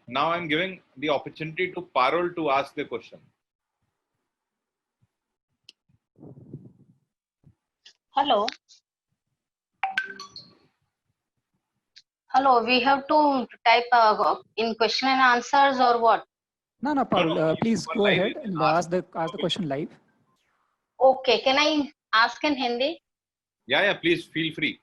Now I'm giving the opportunity to Parul to ask the question. Hello. Hello, we have to type in question and answers or what? No, Parul, please go ahead and ask the question live. Okay, can I ask in Hindi? Yeah, please feel free.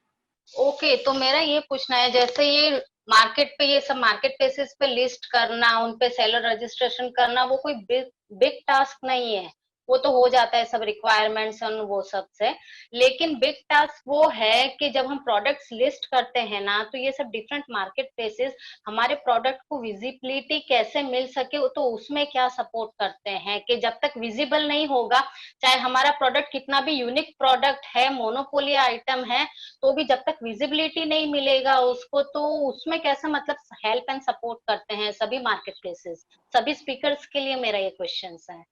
Okay, तो मेरा ये पूछना है, जैसे ये market पे ये सब मार्केट प्लेसेस पे लिस्ट करना, उन पे सेलर रजिस्ट्रेशन करना, वो कोई बिग टास्क नहीं है, वो तो हो जाता है सब रिक्वायरमेंट्स और वो सब से। लेकिन बिग टास्क वो है कि जब हम प्रोडक्ट्स लिस्ट करते हैं ना, तो ये सब डिफरेंट मार्केट प्लेसेस हमारे प्रोडक्ट को विजिबिलिटी कैसे मिल सके, तो उसमें क्या सपोर्ट करते हैं कि जब तक विजिबल नहीं होगा, चाहे हमारा प्रोडक्ट कितना भी यूनिक प्रोडक्ट है, मोनोपोली आइटम है, तो भी जब तक विजिबिलिटी नहीं मिलेगा उसको, तो उसमें कैसे मतलब हेल्प एंड सपोर्ट करते हैं सभी मार्केट प्लेसेस। सभी स्पीकर्स के लिए मेरा ये क्वेश्चंस है।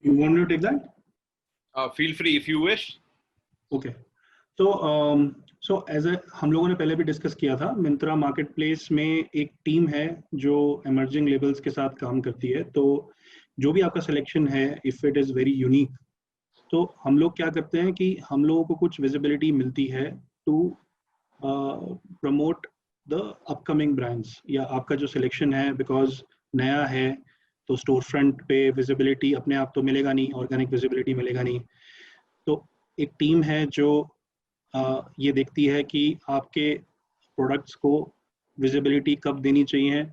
You want me to take that? Feel free if you wish. Okay. So as हम लोगों ने पहले भी डिस्कस किया था, मिंत्रा मार्केट प्लेस में एक टीम है जो एमर्जिंग लेबल्स के साथ काम करती है। तो जो भी आपका सिलेक्शन है, if it is very unique, तो हम लोग क्या करते हैं कि हम लोगों को कुछ विजिबिलिटी मिलती है to promote the upcoming brands, या आपका जो सिलेक्शन है बिकॉज नया है तो स्टोर फ्रंट पे विजिबिलिटी अपने आप तो मिलेगा नहीं, ऑर्गेनिक विजिबिलिटी मिलेगा नहीं। तो एक टीम है जो ये देखती है कि आपके प्रोडक्ट्स को विजिबिलिटी कब देनी चाहिए,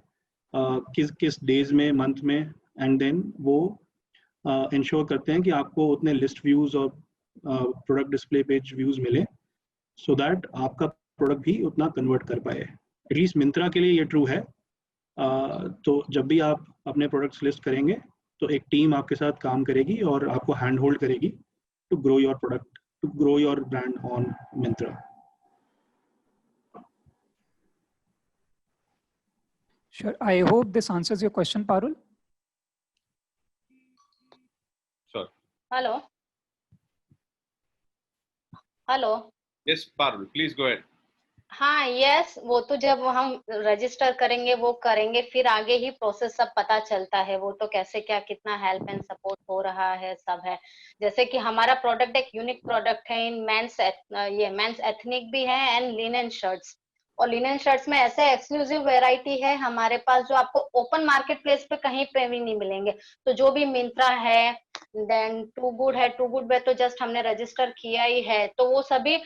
किस किस डेज में, मंथ में, एंड देन वो इंश्योर करते हैं कि आपको उतने लिस्ट व्यूज और प्रोडक्ट डिस्प्ले पेज व्यूज मिले, सो दैट आपका प्रोडक्ट भी उतना कन्वर्ट कर पाए। एटलीस्ट मिंत्रा के लिए ये ट्रू है। तो जब भी आप अपने प्रोडक्ट्स लिस्ट करेंगे तो एक टीम आपके साथ काम करेगी और आपको हैंड होल्ड करेगी to grow your product, to grow your brand on Myntra. Sure. I hope this answers your question, Parul. Sure. Hello. Hello. Yes, Parul, please go ahead. हाँ, यस, वो तो जब हम रजिस्टर करेंगे वो करेंगे, फिर आगे ही प्रोसेस सब पता चलता है, वो तो कैसे क्या कितना हेल्प एंड सपोर्ट हो रहा है सब है। जैसे कि हमारा प्रोडक्ट एक यूनिक प्रोडक्ट है इन मेंस एथनिक भी है एंड लिनन शर्ट्स, और लिनन शर्ट्स में ऐसे एक्सक्लूसिव वेराइटी है हमारे पास जो आपको ओपन मार्केट प्लेस पे कहीं पे भी नहीं मिलेंगे। तो जो भी मिंत्रा है, देन टू गुड है, टू गुड में तो जस्ट हमने रजिस्टर किया ही है, तो वो सभी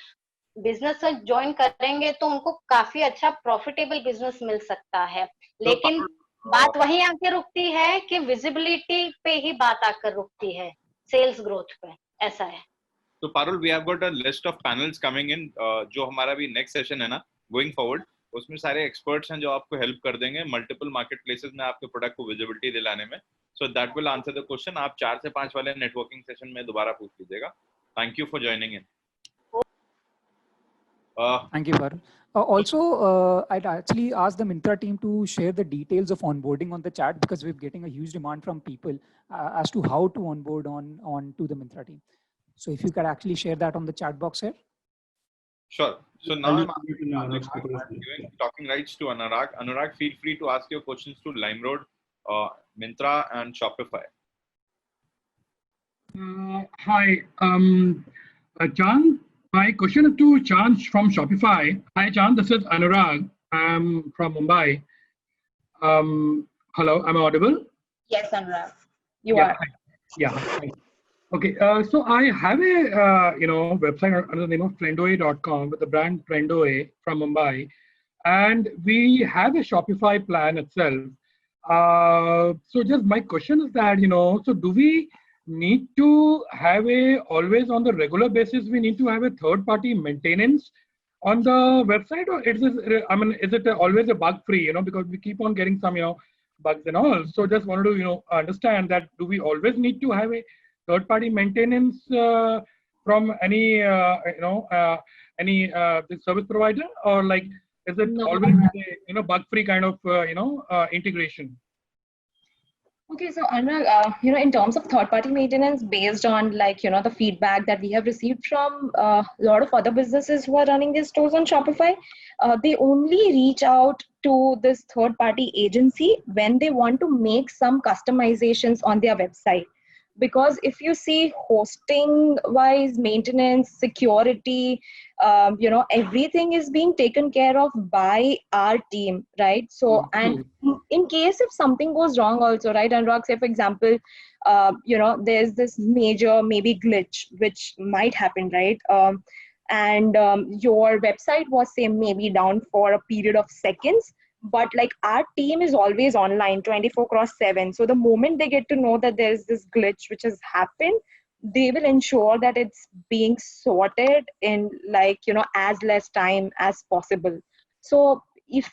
बिजनेस से ज्वाइन करेंगे तो उनको काफी अच्छा प्रॉफिटेबल बिजनेस मिल सकता है। लेकिन बात वहीं आके रुकती है कि विजिबिलिटी पे ही बात आकर रुकती है, सेल्स ग्रोथ पे, ऐसा है। तो Parul, we have got a list of panels coming in, जो हमारा भी नेक्स्ट सेशन है ना गोइंग फॉरवर्ड, उसमें सारे एक्सपर्ट्स हैं जो आपको हेल्प कर देंगे मल्टीपल मार्केट प्लेसेस में आपके प्रोडक्ट को विजिबिलिटी दिलाने में। So that will answer the question. आप 4 से 5 वाले नेटवर्किंग सेशन में दोबारा पूछ लीजिएगा। Thank you for joining in. Thank you, Parul. Also, I'd actually ask the Myntra team to share the details of onboarding on the chat, because we're getting a huge demand from people as to how to onboard on to the Myntra team. So if you could actually share that on the chat box here. Sure. So now I'm giving talking rights to Anurag. Anurag, feel free to ask your questions to LimeRoad, Myntra, and Shopify. Hi, John. My question is to Chand from Shopify. Hi, Chand. This is Anurag. I'm from Mumbai. Hello, am I audible? Yes, Anurag. You are. Yeah. Okay. So I have a website under the name of Trendoe.com with the brand Trendoe from Mumbai, and we have a Shopify plan itself. So just my question is that so do we need to have always on the regular basis, we need to have a third party maintenance on the website, or is it always a bug free, because we keep on getting some bugs and all. So just wanted to understand that, do we always need to have a third party maintenance from any the service provider, or like is it always bug free kind of integration? Okay, so Anurag, in terms of third-party maintenance, based on the feedback that we have received from a lot of other businesses who are running their stores on Shopify, they only reach out to this third-party agency when they want to make some customizations on their website. Because if you see hosting-wise, maintenance, security, everything is being taken care of by our team, right? So, and in case if something goes wrong also, right, Anurag, say for example, there's this major maybe glitch which might happen, right? And your website was say maybe down for a period of seconds, but like our team is always online 24/7. So the moment they get to know that there's this glitch which has happened, they will ensure that it's being sorted in as less time as possible. So if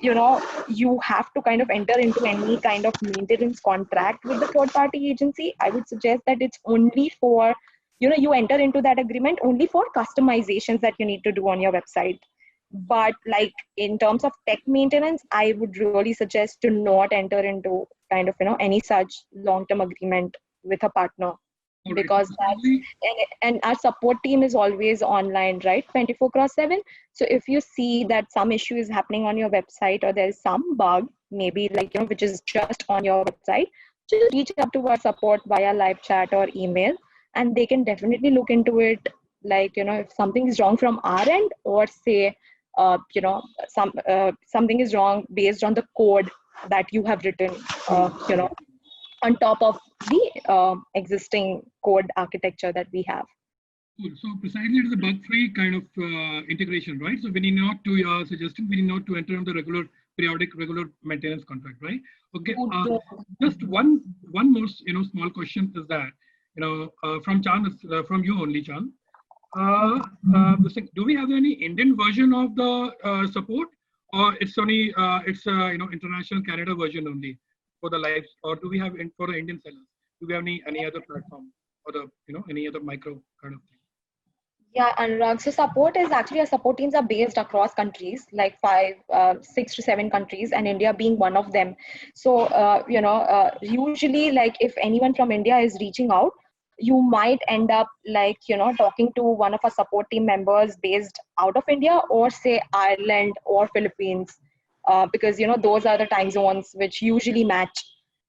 you have to kind of enter into any kind of maintenance contract with the third party agency, I would suggest that it's only for you enter into that agreement only for customizations that you need to do on your website. But like in terms of tech maintenance, I would really suggest to not enter into kind of any such long-term agreement with a partner, because that's and our support team is always online, right, 24/7. So if you see that some issue is happening on your website or there's some bug, maybe which is just on your website, just reach out to our support via live chat or email, and they can definitely look into it. If something is wrong from our end, or say something is wrong based on the code that you have written on top of the existing code architecture that we have. Cool. So precisely it is a bug-free kind of integration, right? So we need not to suggesting we need not to enter on the regular maintenance contract, right? Okay. Just one more small question is that from Chan, from you only, Chan. Do we have any Indian version of the support, or it's only international Canada version only for the lives, or do we have for the Indian sellers? Do we have any other platform or the any other micro kind of thing? Yeah, Anurag. So support is actually our support teams are based across countries, like 6 to 7 countries, and India being one of them. So usually, like if anyone from India is reaching out, you might end up talking to one of our support team members based out of India, or say Ireland or Philippines, because those are the time zones which usually match.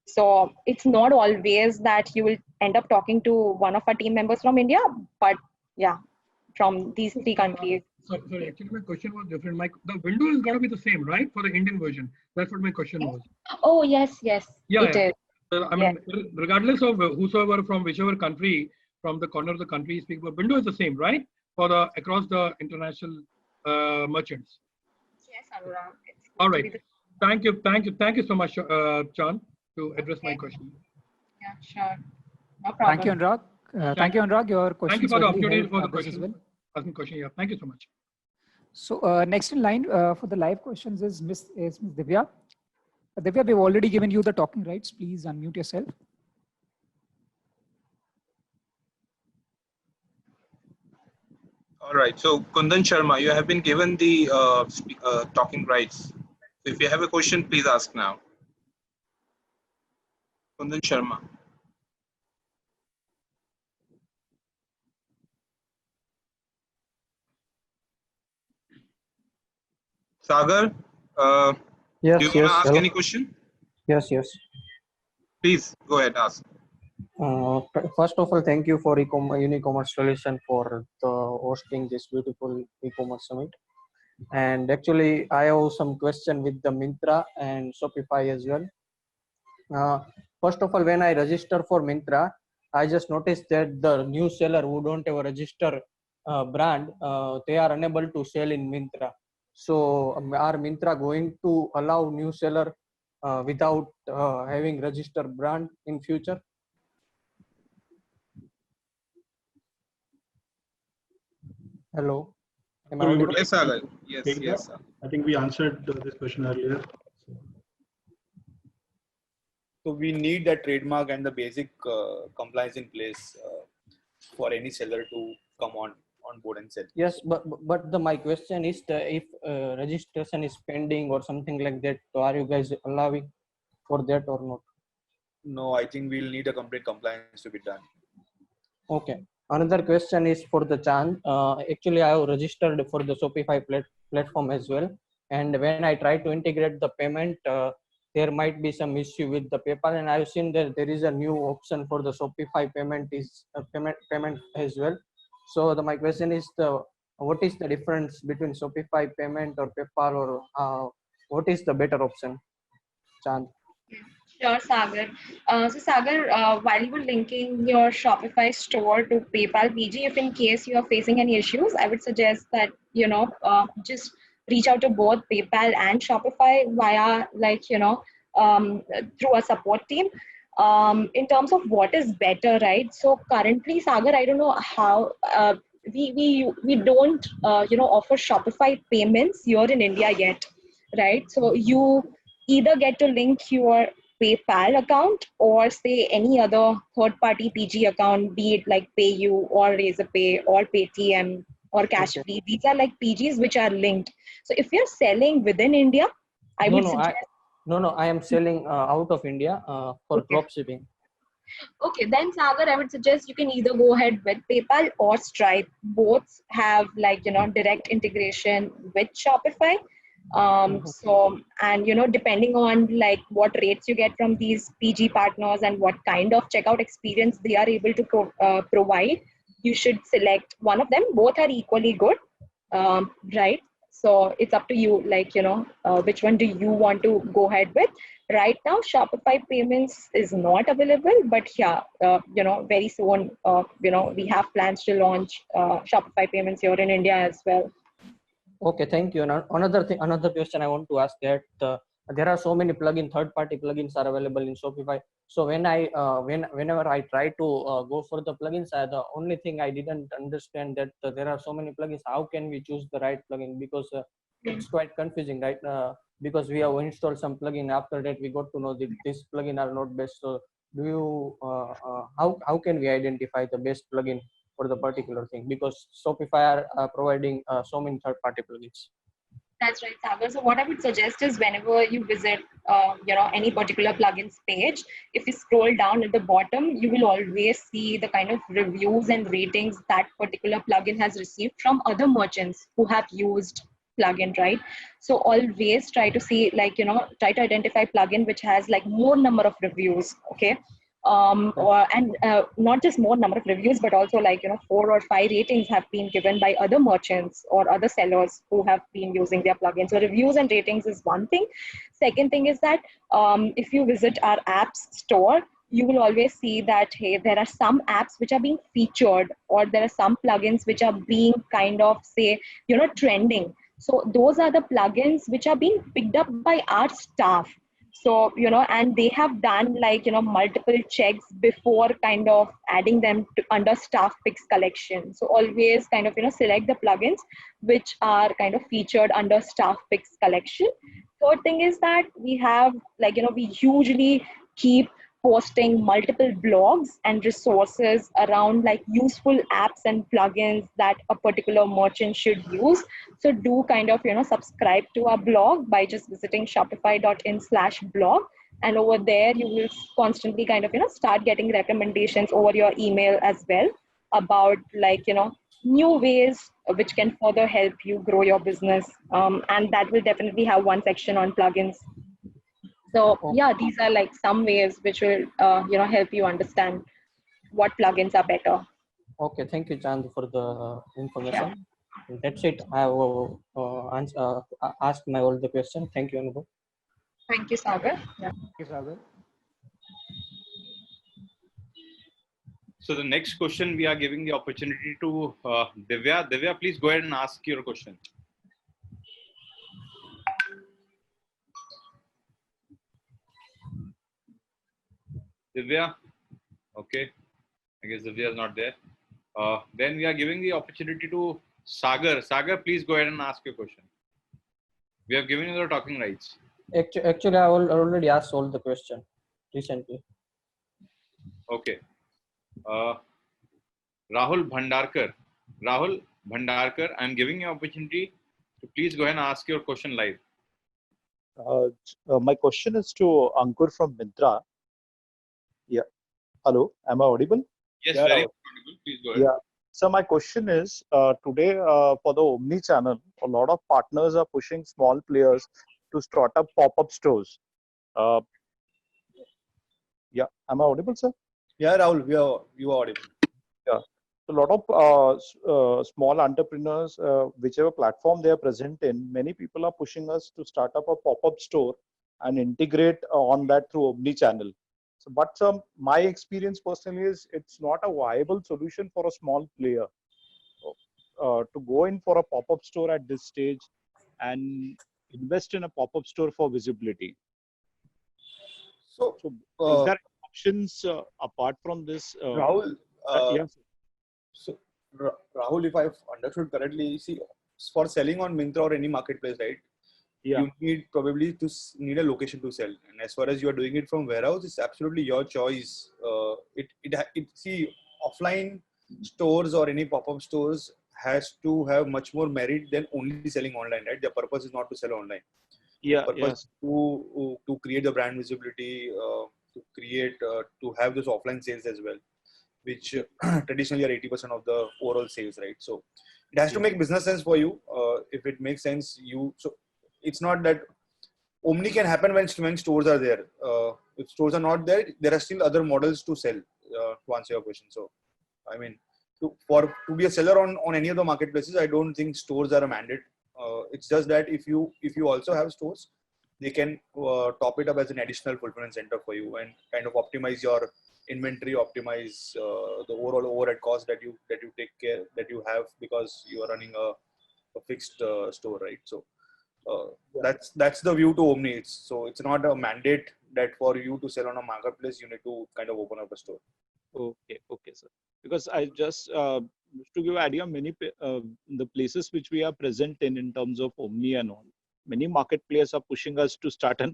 So it's not always that you will end up talking to one of our team members from India, but yeah, from these 3 countries. Sorry, actually my question was different. The window is going to be the same, right, for the Indian version? That's what my question was. Oh yes, it is. I mean, regardless of whosoever from whichever country, from the corner of the country speak, but window is the same, right, for the across the international merchants. Yes, Anurag. All right. Thank you so much, Chan, to address my question. Yeah, sure. No problem. Thank you, Anurag. Thank you, Anurag. Your question. Thank you for the opportunity for the question. Well. Asking question. Yeah. Thank you so much. So next in line for the live questions is Miss Divya. Divya, we've already given you the talking rights. Please unmute yourself. All right. So Kundan Sharma, you have been given the talking rights. So if you have a question, please ask now. Kundan Sharma. Sagar, yes, do you want to ask any question? Yes. Please go ahead, ask. First of all, thank you for Unicommerce Solution for hosting this beautiful e-commerce summit. And actually, I have some question with the Myntra and Shopify as well. First of all, when I register for Myntra, I just noticed that the new seller who don't have a register brand, they are unable to sell in Myntra. So are Myntra going to allow new seller without having registered brand in future? Hello. Am I audible? Yes, Sagar. Yes, yes. I think we answered this question earlier. So we need that trademark and the basic compliance in place for any seller to come on board and sell. Yes, but my question is if registration is pending or something like that, so are you guys allowing for that or not? No, I think we'll need a complete compliance to be done. Okay. Another question is for the Chand. Actually, I have registered for the Shopify platform as well. And when I try to integrate the payment, there might be some issue with the PayPal. And I've seen that there is a new option for the Shopify payment is payment as well. So my question is what is the difference between Shopify payment or PayPal, or what is the better option, Chand? Sure, Sagar. So Sagar, while you were linking your Shopify store to PayPal PG, if in case you are facing any issues, I would suggest that just reach out to both PayPal and Shopify via through a support team. In terms of what is better, right? So currently, Sagar, I don't know how we don't offer Shopify payments here in India yet, right? So you either get to link your PayPal account or say any other third-party PG account, be it like PayU or Razorpay or Paytm or Cashfree. These are like PGs which are linked. So if you're selling within India, I would suggest. I am selling out of India for drop shipping. Okay, then Sagar, I would suggest you can either go ahead with PayPal or Stripe. Both have direct integration with Shopify. So, and depending on like what rates you get from these PG partners and what kind of checkout experience they are able to provide, you should select one of them. Both are equally good, right? So it's up to you, which one do you want to go ahead with? Right now, Shopify payments is not available, but yeah, very soon, we have plans to launch Shopify payments here in India as well. Okay, thank you. And another question I want to ask that there are so many third-party plugins are available in Shopify. So whenever I try to go for the plugins, the only thing I didn't understand that there are so many plugins. How can we choose the right plugin? Because it's quite confusing, right? Because we have installed some plugin. After that, we got to know that this plugin are not best. So do you how can we identify the best plugin for the particular thing, because Shopify are providing so many third-party plugins? That's right, Sagar. So what I would suggest is whenever you visit, any particular plugins page, if you scroll down at the bottom, you will always see the kind of reviews and ratings that particular plugin has received from other merchants who have used plugin, right? So always try to see, try to identify plugin which has like more number of reviews, okay? Not just more number of reviews, but also 4 or 5 ratings have been given by other merchants or other sellers who have been using their plugin. So reviews and ratings is one thing. Second thing is that if you visit our apps store, you will always see that, hey, there are some apps which are being featured, or there are some plugins which are being kind of trending. So those are the plugins which are being picked up by our staff. So, and they have done multiple checks before kind of adding them under staff picks collection. So always kind of, select the plugins which are kind of featured under staff picks collection. Third thing is that we have we hugely keep posting multiple blogs and resources around useful apps and plugins that a particular merchant should use. So do kind of, subscribe to our blog by just visiting shopify.in/blog. And over there, you will constantly kind of, start getting recommendations over your email as well about new ways which can further help you grow your business. And that will definitely have one section on plugins. So yeah, these are some ways which will help you understand what plugins are better. Okay, thank you, Chand, for the information. Yeah. That's it. I have asked my all the questions. Thank you, Anubhav. Thank you, Sagar. Yeah. Thank you, Sagar. So the next question, we are giving the opportunity to Divya. Divya, please go ahead and ask your question. Divya, okay. I guess Divya is not there. Then we are giving the opportunity to Sagar. Sagar, please go ahead and ask your question. We have given you the talking rights. Actually, I already asked all the question recently. Okay. Rahul Bhandarkar. Rahul Bhandarkar, I'm giving you opportunity to please go ahead and ask your question live. My question is to Ankur from Myntra. Hello, am I audible? Yes, Yeah, very Rahul. audible. Please go ahead. Yeah. So my question is, today for the Omni channel, a lot of partners are pushing small players to start up pop-up stores. Uh, yeah, am I audible, sir? Yeah, Rahul, you are audible. Yeah. A lot of small entrepreneurs, whichever platform they are present in, many people are pushing us to start up a pop-up store and integrate on that through Omni channel. So, but my experience personally is it's not a viable solution for a small player to go in for a pop-up store at this stage and invest in a pop-up store for visibility. So, So, is there options apart from this? Rahul, Yes. so Rahul, if I've understood correctly, see, for selling on Myntra or any marketplace, right? Yeah. You need probably to need a location to sell, and as far as you are doing it from warehouse, it's absolutely your choice. See, offline stores or any pop-up stores has to have much more merit than only selling online, right? Their purpose is not to sell online. Yeah. Purpose to create the brand visibility, to have those offline sales as well, which traditionally are 80% of the overall sales, right? So it has to make business sense for you. If it makes sense, so it's not that Omni can happen when stores are there. If stores are not there, there are still other models to sell. To answer your question, so I mean, to be a seller on any of the marketplaces, I don't think stores are a mandate. It's just that if you also have stores, they can top it up as an additional fulfillment center for you and kind of optimize your inventory, optimize the overall overhead cost that you have because you are running a fixed store, right? So that's the view to Omni. It's not a mandate that for you to sell on a marketplace you need to kind of open up a store. Okay, sir. Because I just to give idea, the places which we are present in terms of Omni and all, many marketplaces are pushing us to start start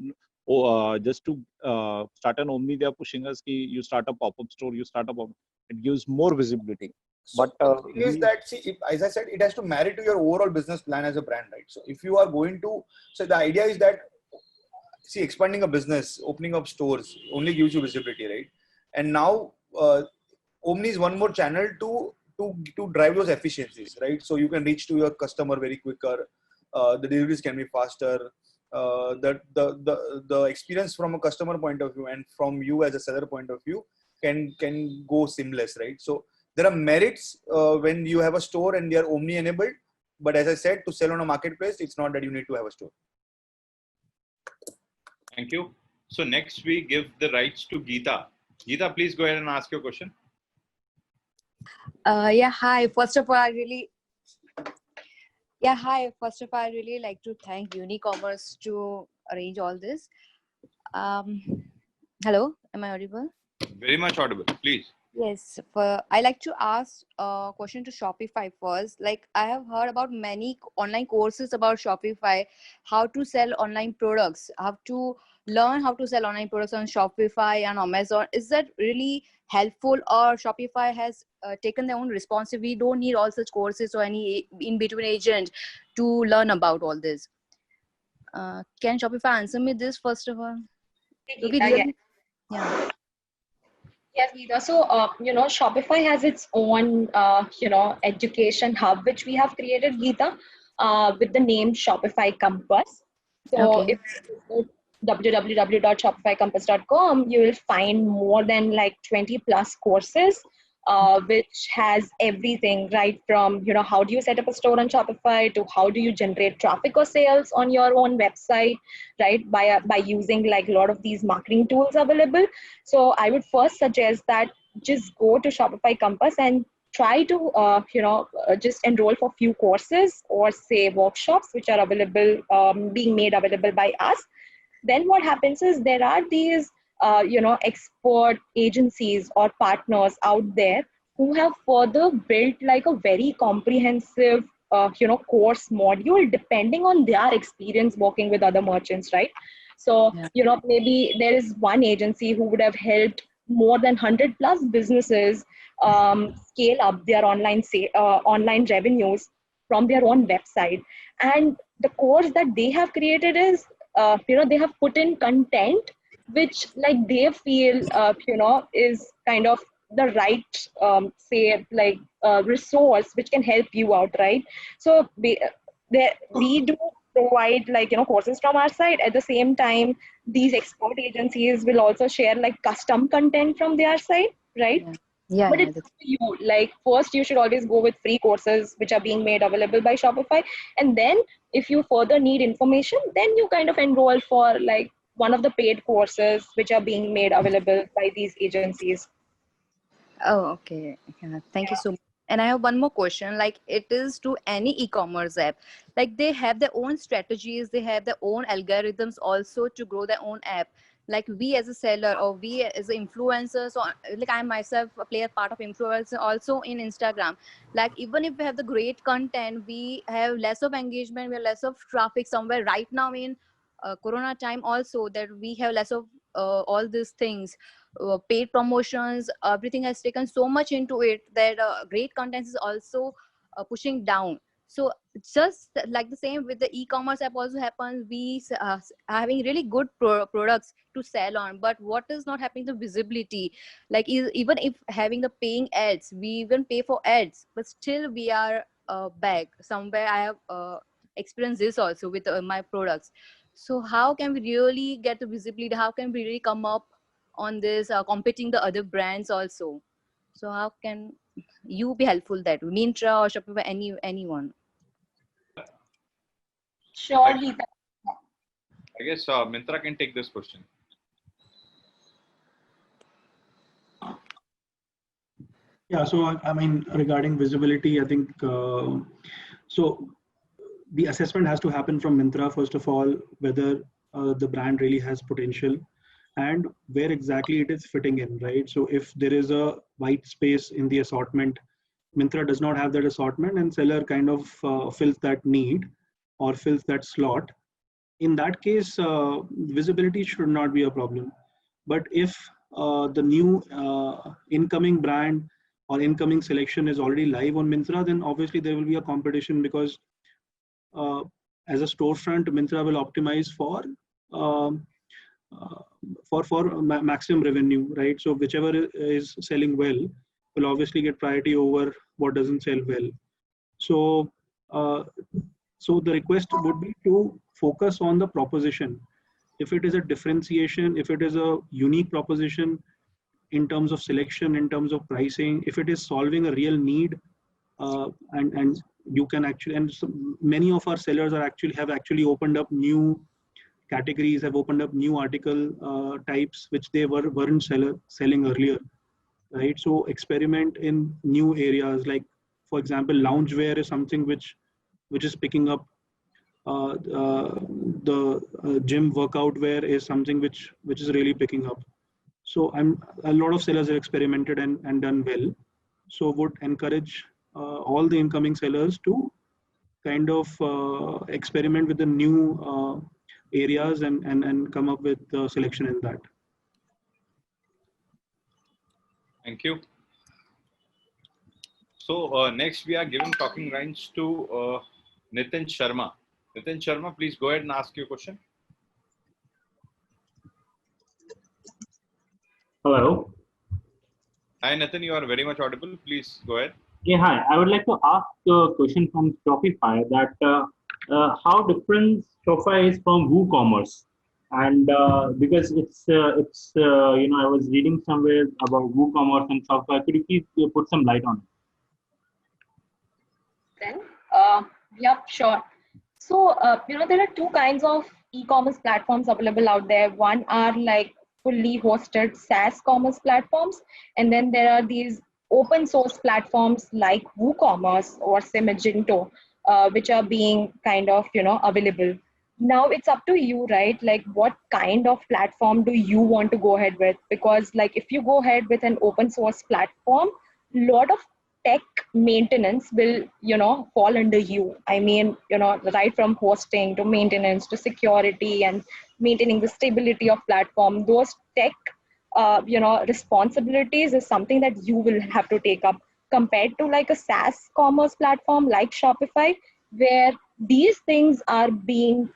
an Omni. They are pushing us ki you start a pop-up store, it gives more visibility. So the thing is that, see, as I said, it has to marry to your overall business plan as a brand, right? So if you are going to, so the idea is that, see, expanding a business, opening up stores only gives you visibility, right? And now Omni is one more channel to drive those efficiencies, right? So you can reach to your customer very quicker. The deliveries can be faster. The experience from a customer point of view and from you as a seller point of view can go seamless, right? So there are merits when you have a store and they are Omni enabled. But as I said, to sell on a marketplace, it's not that you need to have a store. Thank you. So next we give the rights to Geeta. Geeta, please go ahead and ask your question. Hi. First of all, I really like to thank Unicommerce to arrange all this. Hello, am I audible? Very much audible, please. Yes, I like to ask a question to Shopify first. Like, I have heard about many online courses about Shopify, how to sell online products, how to learn how to sell online products on Shopify and Amazon. Is that really helpful, or Shopify has taken their own responsibility? We don't need all such courses or any in-between agent to learn about all this. Can Shopify answer me this first of all? Yeah. Yes, Geeta. So, Shopify has its own, education hub, which we have created, Geeta, with the name Shopify Compass. So, if you go to www.shopifycompass.com, you will find more than like 20 plus courses, which has everything right from, how do you set up a store on Shopify to how do you generate traffic or sales on your own website, right? By using like a lot of these marketing tools available. So I would first suggest that just go to Shopify Compass and try to, just enroll for few courses or say workshops, which are available, being made available by us. Then what happens is there are these expert agencies or partners out there who have further built like a very comprehensive, course module depending on their experience working with other merchants, right? So, maybe there is one agency who would have helped more than 100 plus businesses scale up their online revenues from their own website. And the course that they have created is, they have put in content which like they feel, is kind of the right, resource which can help you out, right? So we do provide courses from our side. At the same time, these expert agencies will also share like custom content from their side, right? Yeah, But yeah, it's up to you. Like first, you should always go with free courses which are being made available by Shopify, and then if you further need information, then you kind of enroll for like one of the paid courses which are being made available by these agencies. Oh, okay. Yeah, thank you so much. And I have one more question. Like, it is to any e-commerce app. Like, they have their own strategies, they have their own algorithms also to grow their own app. Like we as a seller or we as influencers, or like I myself play a part of influencer also in Instagram. Like even if we have the great content, we have less of engagement, we have less of traffic somewhere right now in Corona time also, that we have less of all these things. Paid promotions, everything has taken so much into it that great content is also pushing down. So just like the same with the e-commerce app also happens, we are having really good products to sell on, but what is not happening, the visibility. Like even if having the paying ads, we even pay for ads, but still we are back somewhere. I have experienced this also with my products. So how can we really get the visibility? How can we really come up on this, competing the other brands also? So how can you be helpful that Myntra or Shopify, anyone? Sure, I guess Myntra can take this question. Yeah, so I mean, regarding visibility, I think so. The assessment has to happen from Myntra first of all, whether the brand really has potential and where exactly it is fitting in, right? So if there is a white space in the assortment, Myntra does not have that assortment, and seller kind of fills that need or fills that slot. In that case, visibility should not be a problem. But if the new incoming brand or incoming selection is already live on Myntra, then obviously there will be a competition, because as a storefront, Myntra will optimize for maximum revenue, right? So whichever is selling well will obviously get priority over what doesn't sell well. So so the request would be to focus on the proposition. If it is a differentiation, if it is a unique proposition in terms of selection, in terms of pricing, if it is solving a real need, and you can actually, and so many of our sellers are have actually opened up new categories, have opened up new article types which they weren't selling earlier, right? So experiment in new areas, like for example, loungewear is something which is picking up. The gym workout wear is something which is really picking up. So a lot of sellers have experimented and done well. So would encourage all the incoming sellers to kind of experiment with the new areas and come up with selection in that. Thank you. So next we are giving talking rights to Nitin Sharma. Nitin Sharma, please go ahead and ask your question. Hello. Hi Nitin, you are very much audible. Please go ahead. Yeah, hi. I would like to ask a question from Shopify, that how different Shopify is from WooCommerce, and because it's you know, I was reading somewhere about WooCommerce and Shopify. Could you please put some light on it? Then, yeah, sure. So, there are two kinds of e-commerce platforms available out there. One are like fully hosted SaaS commerce platforms, and then there are these open source platforms like WooCommerce or say Magento, which are being kind of, available. Now it's up to you, right? Like what kind of platform do you want to go ahead with? Because like if you go ahead with an open source platform, lot of tech maintenance will, fall under you. I mean, right from hosting to maintenance to security and maintaining the stability of platform, those tech, responsibilities is something that you will have to take up, compared to like a SaaS commerce platform like Shopify, where these things are being,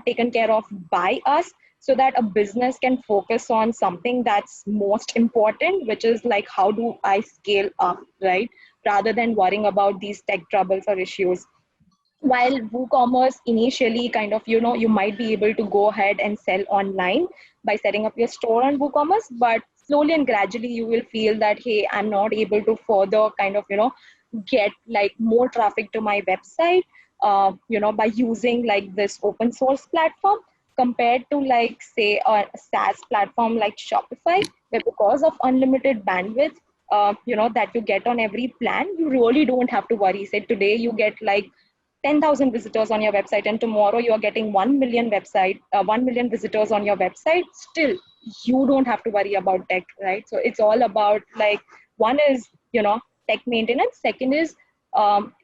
taken care of by us. so that a business can focus on something that's most important, which is like, how do I scale up, right? Rather than worrying about these tech troubles or issues. While WooCommerce initially kind of, you might be able to go ahead and sell online by setting up your store on WooCommerce, but slowly and gradually you will feel that, hey, I'm not able to further kind of, get like more traffic to my website, by using like this open source platform compared to like say a SaaS platform like Shopify, where because of unlimited bandwidth, that you get on every plan, you really don't have to worry. Say today you get like 10,000 visitors on your website, and tomorrow you are getting 1 million 1 million visitors on your website. Still, you don't have to worry about tech, right? So it's all about like, one is, tech maintenance. Second is,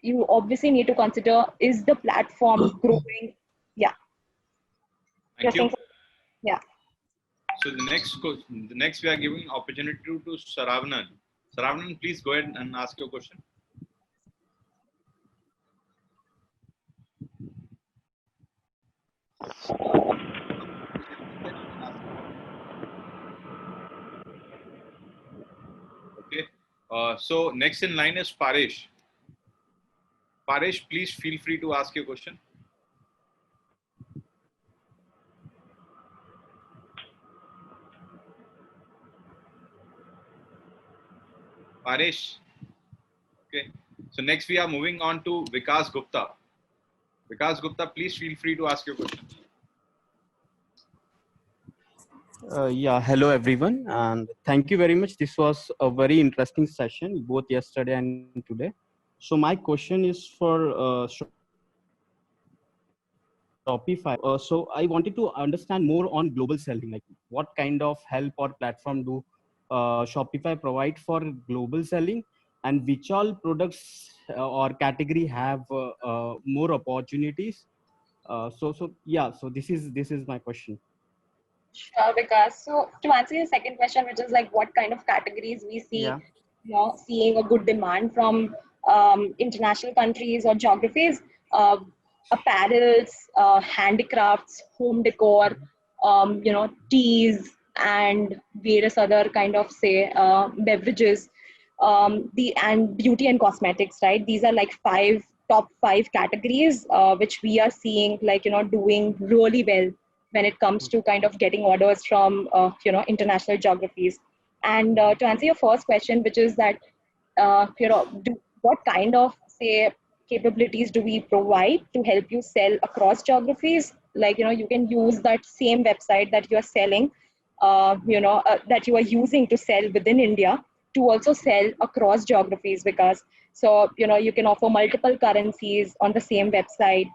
you obviously need to consider, is the platform growing? Yeah. Thank you. Yeah. So the next we are giving opportunity to Saravnan. Saravnan, please go ahead and ask your question. Okay. So next in line is Paresh. Paresh, please feel free to ask your question. Paresh. Okay. So next we are moving on to Vikas Gupta. Vikas Gupta, please feel free to ask your question. Yeah, hello everyone, and thank you very much. This was a very interesting session, both yesterday and today. So my question is for Shopify. So I wanted to understand more on global selling, like what kind of help or platform do Shopify provide for global selling, and which all products or category have more opportunities. So this is my question. Sure, Vikas. So to answer your second question, which is like what kind of categories we see, Yeah. seeing a good demand from international countries or geographies, apparels, handicrafts, home decor, teas, and various other kind of say beverages, and beauty and cosmetics, right? These are like top five categories which we are seeing like doing really well when it comes to kind of getting orders from international geographies. And to answer your first question, which is that what kind of say capabilities do we provide to help you sell across geographies? Like you can use that same website that you are selling, that you are using to sell within India, to also sell across geographies, because so you can offer multiple currencies on the same website.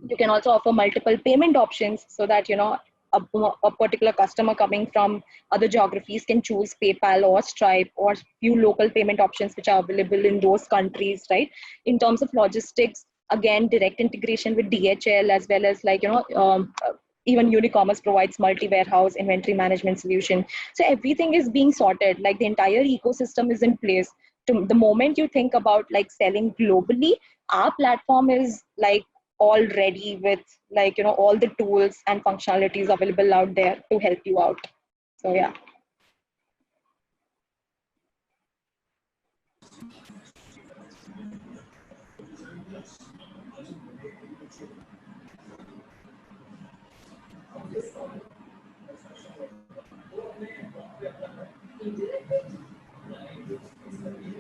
You can also offer multiple payment options, so that a particular customer coming from other geographies can choose PayPal or Stripe or few local payment options which are available in those countries, right? In terms of logistics, again, direct integration with DHL, as well as like even Unicommerce provides multi-warehouse inventory management solution. So everything is being sorted, like the entire ecosystem is in place. The moment you think about like selling globally, our platform is like all ready with like all the tools and functionalities available out there to help you out. So yeah.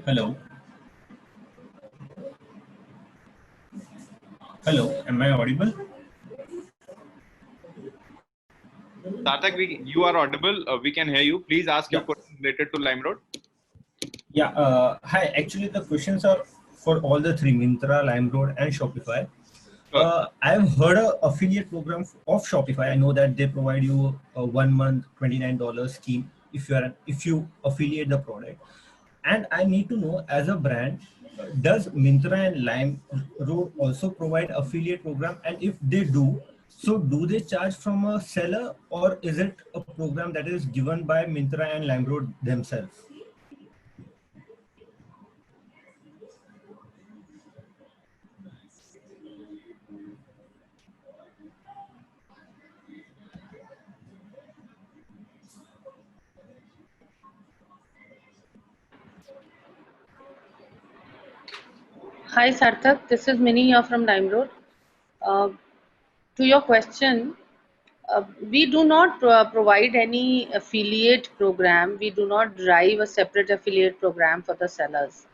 Hello. Hello, am I audible? Sarthak, you are audible. We can hear you. Please ask your question related to LimeRoad. Yeah. Hi. Actually, the questions are for all the three: Myntra, LimeRoad, and Shopify. I have heard an affiliate program of Shopify. I know that they provide you a 1 month $29 scheme if you affiliate the product. And I need to know, as a brand, does Myntra and LimeRoad also provide affiliate program? And if they do, so do they charge from a seller, or is it a program that is given by Myntra and LimeRoad themselves? Hi Sarthak, this is Minnie here from LimeRoad. To your question, we do not provide any affiliate program. We do not drive a separate affiliate program for the sellers.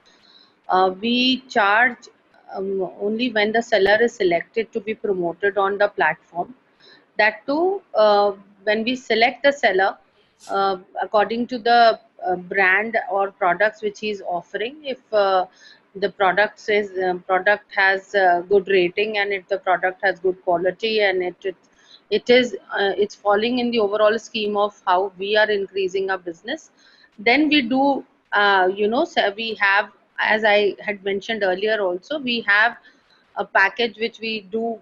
We charge only when the seller is selected to be promoted on the platform. That too, when we select the seller, according to the brand or products which he is offering, if the product has good rating and if the product has good quality and it's falling in the overall scheme of how we are increasing our business, then we do so we have, as I had mentioned earlier also, we have a package which we do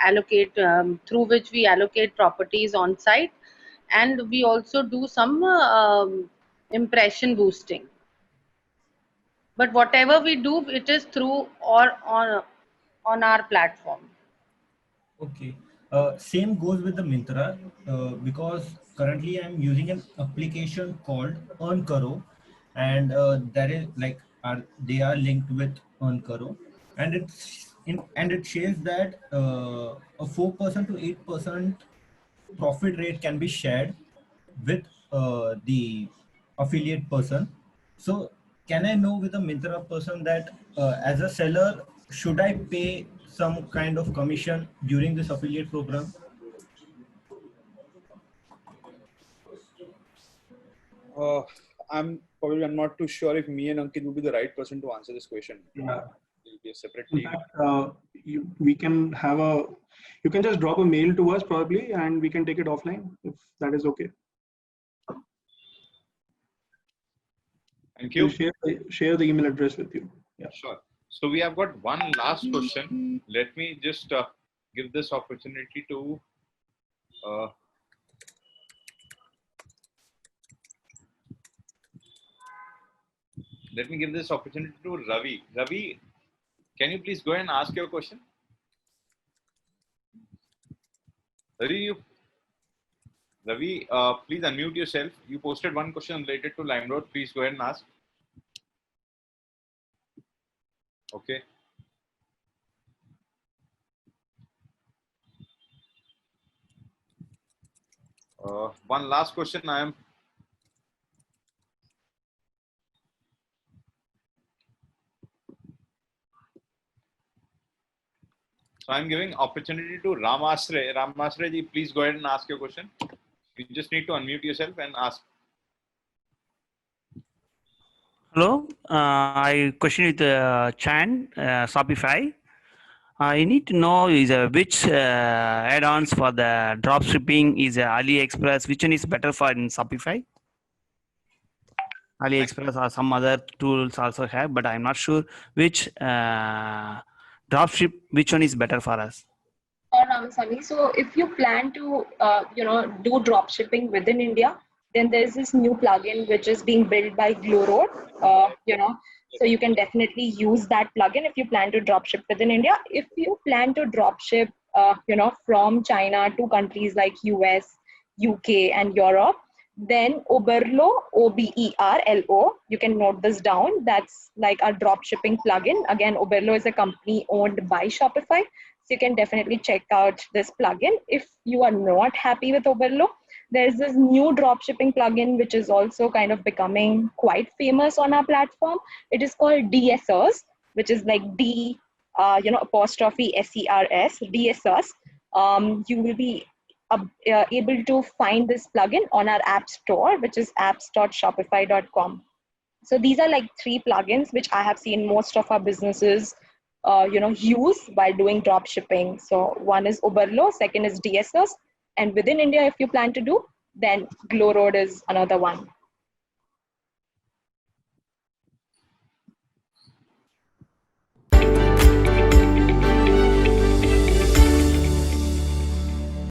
allocate through which we allocate properties on site, and we also do some impression boosting. But whatever we do, it is through or on our platform. Okay. Same goes with the Myntra because currently I'm using an application called Earnkaro, and that is like they are linked with Earnkaro, and it shares that a 4% to 8% profit rate can be shared with the affiliate person. So can I know with a Myntra person that as a seller, should I pay some kind of commission during this affiliate program? I'm not too sure if me and Ankit will be the right person to answer this question. Yeah. It'll be a separate In team. fact, you can just drop a mail to us probably, and we can take it offline if that is okay. Thank you. We'll share the email address with you. Yeah. Sure. So we have got one last question. Let me just give this opportunity to Ravi. Ravi, can you please go ahead and ask your question? Ravi, please unmute yourself. You posted one question related to LimeRoad. Please go ahead and ask. Okay. One last question. So I'm giving opportunity to Ram Ashray. Ram Ashray ji, please go ahead and ask your question. You just need to unmute yourself and ask. Hello, I question with Chan, Shopify. I need to know is which add-ons for the drop shipping is AliExpress. Which one is better for in Shopify? AliExpress or some other tools also have, but I'm not sure which dropship, which one is better for us. Ramasamy, so if you plan to do drop shipping within India, then there's this new plugin which is being built by Glowroad. So you can definitely use that plugin if you plan to drop ship within India. If you plan to drop ship from China to countries like US, UK and Europe, then Oberlo, OBERLO, you can note this down. That's like a drop shipping plugin. Again, Oberlo is a company owned by Shopify. So you can definitely check out this plugin. If you are not happy with Oberlo, there's this new drop shipping plugin, which is also kind of becoming quite famous on our platform. It is called DSers, which is like D, apostrophe SERS, DSers. You will be able to find this plugin on our app store, which is apps.shopify.com. So these are like 3 plugins which I have seen most of our businesses use while doing drop shipping. So one is Oberlo, second is DSers, and within India, if you plan to do, then Glowroad is another one.